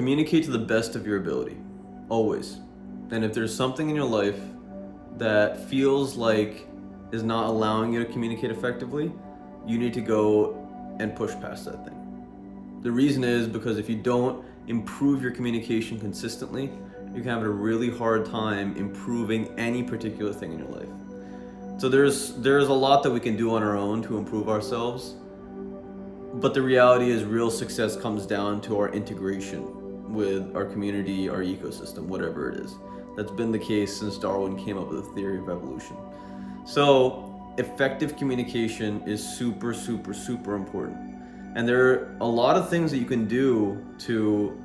Communicate to the best of your ability, always. And if there's something in your life that feels like is not allowing you to communicate effectively, you need to go and push past that thing. The reason is because if you don't improve your communication consistently, you can have a really hard time improving any particular thing in your life. So there's a lot that we can do on our own to improve ourselves, but the reality is real success comes down to our integration with our community, our ecosystem, whatever it is. That's been the case since Darwin came up with the theory of evolution. So effective communication is super, super, super important. And there are a lot of things that you can do to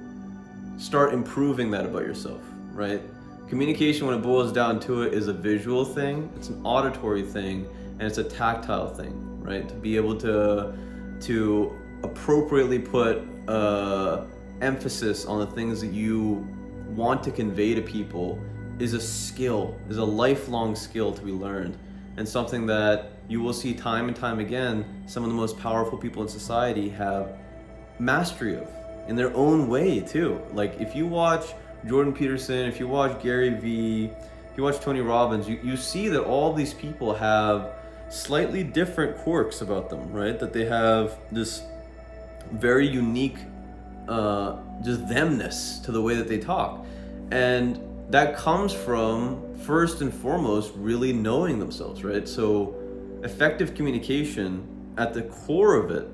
start improving that about yourself, right? Communication, when it boils down to it, is a visual thing, it's an auditory thing, and it's a tactile thing, right? To be able to appropriately put emphasis on the things that you want to convey to people is a skill, is a lifelong skill to be learned, and something that you will see time and time again some of the most powerful people in society have mastery of in their own way too. Like if you watch Jordan Peterson, if you watch Gary Vee, if you watch Tony Robbins, you see that all these people have slightly different quirks about them, right? That they have this very unique just themness to the way that they talk. And that comes from, first and foremost, really knowing themselves, right? So effective communication, at the core of it,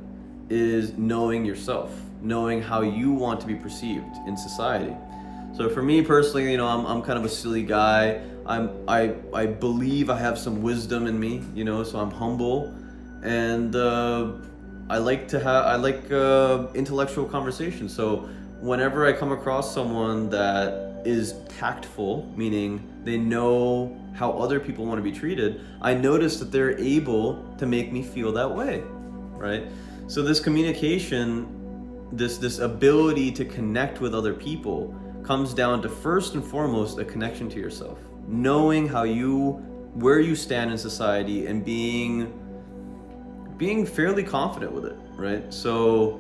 is knowing yourself, knowing how you want to be perceived in society. So for me personally, I'm kind of a silly guy. I believe I have some wisdom in me, so I'm humble, and I like intellectual conversation. So whenever I come across someone that is tactful, meaning they know how other people want to be treated, I notice that they're able to make me feel that way, right? So this communication, this ability to connect with other people comes down to, first and foremost, a connection to yourself, knowing where you stand in society, and being fairly confident with it, right? So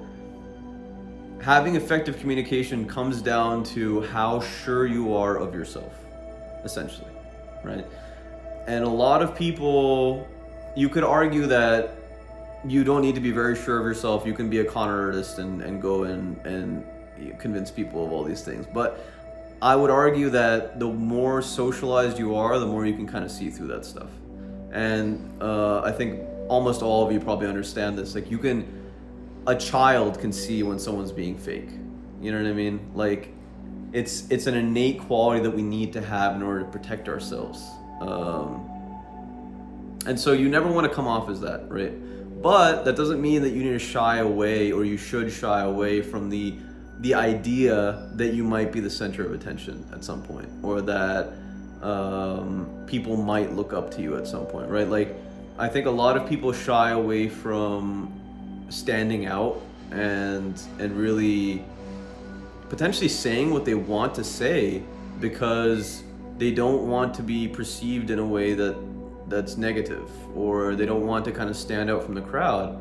having effective communication comes down to how sure you are of yourself, essentially, right? And a lot of people, you could argue that you don't need to be very sure of yourself. You can be a con artist and go and convince people of all these things. But I would argue that the more socialized you are, the more you can kind of see through that stuff. And I think almost all of you probably understand this. Like a child can see when someone's being fake. You know what I mean? Like it's an innate quality that we need to have in order to protect ourselves. And so you never want to come off as that, right? But that doesn't mean that you need to shy away, or you should shy away from the idea that you might be the center of attention at some point, or that people might look up to you at some point, right? Like I think a lot of people shy away from standing out and really potentially saying what they want to say because they don't want to be perceived in a way that's negative, or they don't want to kind of stand out from the crowd.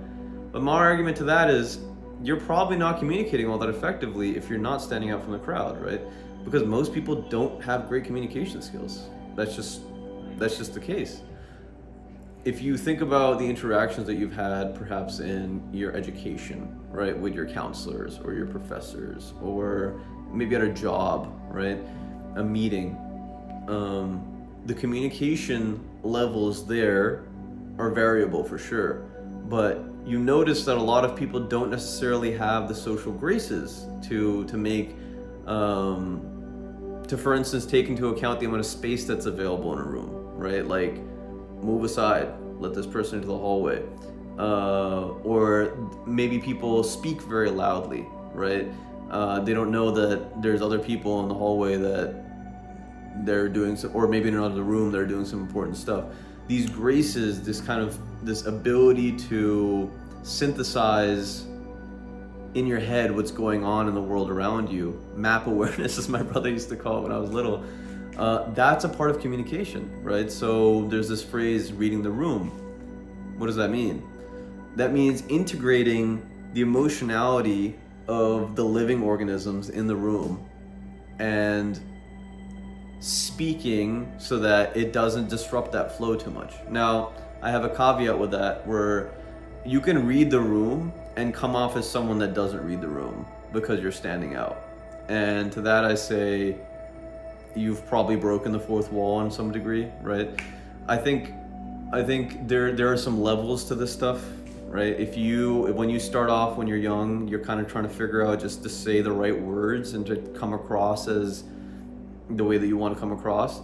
But my argument to that is you're probably not communicating all that effectively if you're not standing out from the crowd, right? Because most people don't have great communication skills. That's just the case. If you think about the interactions that you've had perhaps in your education, right, with your counselors or your professors, or maybe at a job, right, a meeting, the communication levels there are variable for sure, but you notice that a lot of people don't necessarily have the social graces to make to, for instance, take into account the amount of space that's available in a room, right? Like, move aside, let this person into the hallway. Or maybe people speak very loudly, right? They don't know that there's other people in the hallway that they're doing some, or maybe in another room they're doing some important stuff. These graces, this ability to synthesize in your head what's going on in the world around you, map awareness, as my brother used to call it when I was little, that's a part of communication, right? So there's this phrase, reading the room. What does that mean? That means integrating the emotionality of the living organisms in the room and speaking so that it doesn't disrupt that flow too much. Now, I have a caveat with that where you can read the room and come off as someone that doesn't read the room because you're standing out. And to that I say, you've probably broken the fourth wall in some degree, right? I think there are some levels to this stuff, right? When you start off when you're young, you're kind of trying to figure out just to say the right words and to come across as the way that you want to come across.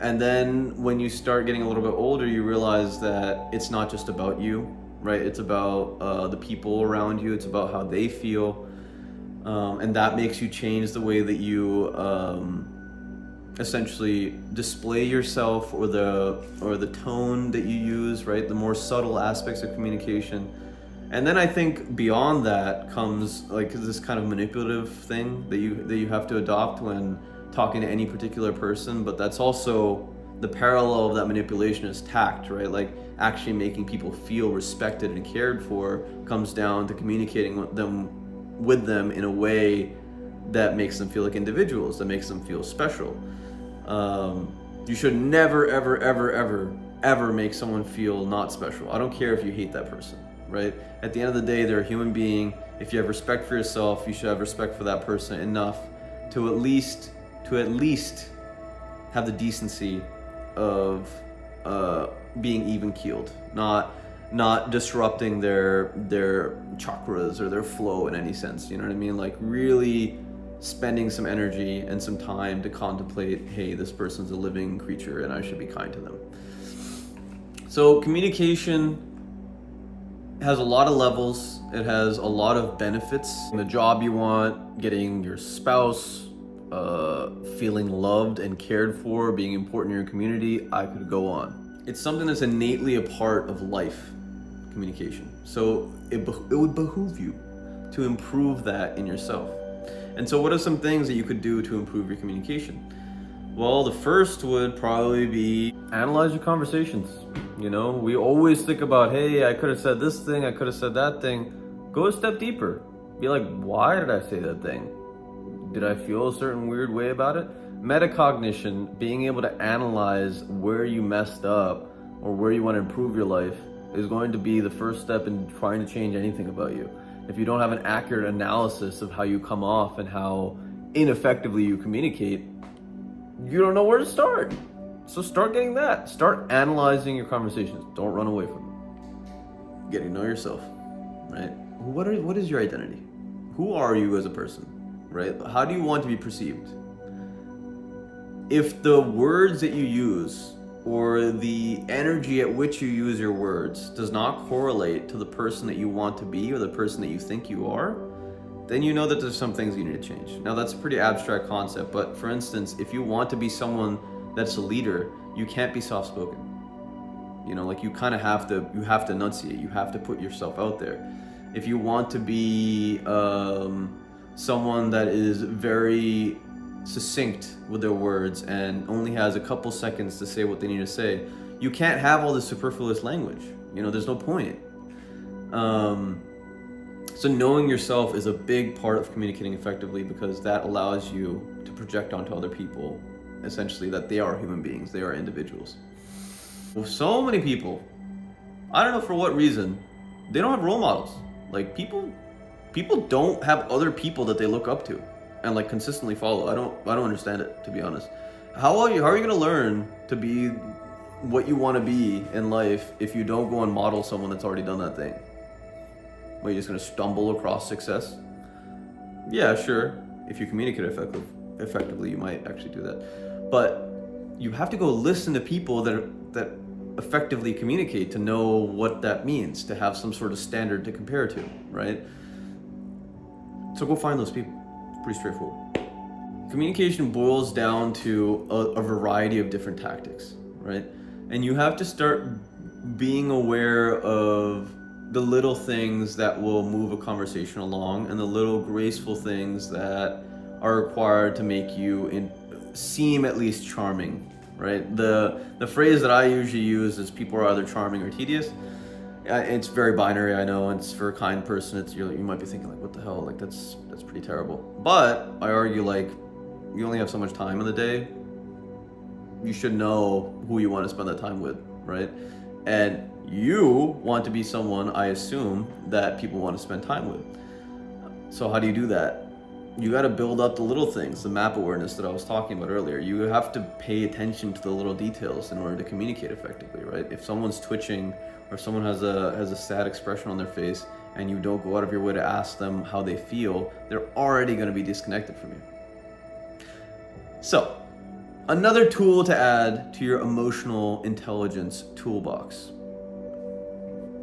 And then when you start getting a little bit older, you realize that it's not just about you, right? It's about the people around you. It's about how they feel. And that makes you change the way that you essentially display yourself, or the tone that you use, right? The more subtle aspects of communication. And then I think beyond that comes like this kind of manipulative thing that you have to adopt when talking to any particular person, but that's also the parallel of that manipulation is tact, right? Like actually making people feel respected and cared for comes down to communicating with them in a way that makes them feel like individuals, that makes them feel special. You should never, ever, ever, ever, ever make someone feel not special. I don't care if you hate that person, right? At the end of the day, they're a human being. If you have respect for yourself, you should have respect for that person enough to at least have the decency of being even keeled, not disrupting their chakras or their flow in any sense. You know what I mean? Like really spending some energy and some time to contemplate, hey, this person's a living creature and I should be kind to them. So communication has a lot of levels. It has a lot of benefits. The job you want, getting your spouse, feeling loved and cared for, being important in your community, I could go on. It's something that's innately a part of life, communication. So it would behoove you to improve that in yourself. And so what are some things that you could do to improve your communication? Well, the first would probably be analyze your conversations. You know, we always think about, hey, I could have said this thing, I could have said that thing. Go a step deeper. Be like, why did I say that thing? Did I feel a certain weird way about it? Metacognition, being able to analyze where you messed up or where you want to improve your life, is going to be the first step in trying to change anything about you. If you don't have an accurate analysis of how you come off and how ineffectively you communicate, you don't know where to start. So start getting that. Start analyzing your conversations. Don't run away from them. Getting to know yourself, right? What is your identity? Who are you as a person, right? How do you want to be perceived? If the words that you use or the energy at which you use your words does not correlate to the person that you want to be or the person that you think you are, then you know that there's some things you need to change. Now that's a pretty abstract concept, but for instance, if you want to be someone that's a leader, you can't be soft-spoken. You know, like you kind of have to enunciate, you have to put yourself out there. If you want to be someone that is very succinct with their words and only has a couple seconds to say what they need to say, you can't have all this superfluous language. You know, there's no point. So knowing yourself is a big part of communicating effectively, because that allows you to project onto other people, essentially, that they are human beings, they are individuals. Well, so many people, I don't know for what reason, they don't have role models. Like people don't have other people that they look up to and like consistently follow. I don't understand it, to be honest. How are you gonna learn to be what you want to be in life if you don't go and model someone that's already done that thing? Are you just gonna stumble across success? Yeah, sure. If you communicate effectively, you might actually do that. But you have to go listen to people that effectively communicate to know what that means, to have some sort of standard to compare to, right? So go find those people. It's pretty straightforward. Communication boils down to a variety of different tactics, right? And you have to start being aware of the little things that will move a conversation along and the little graceful things that are required to make you seem at least charming, right? The phrase that I usually use is people are either charming or tedious. It's very binary, I know. It's for a kind person. You might be thinking like, what the hell? Like that's pretty terrible. But I argue like, you only have so much time in the day. You should know who you want to spend that time with, right? And you want to be someone, I assume, that people want to spend time with. So how do you do that? You got to build up the little things, the map awareness that I was talking about earlier. You have to pay attention to the little details in order to communicate effectively, right? If someone's twitching or if someone has a sad expression on their face and you don't go out of your way to ask them how they feel, they're already going to be disconnected from you. So, another tool to add to your emotional intelligence toolbox.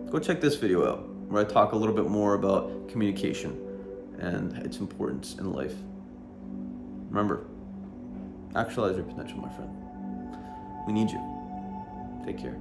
Go check this video out where I talk a little bit more about communication and its importance in life. Remember, actualize your potential, my friend. We need you. Take care.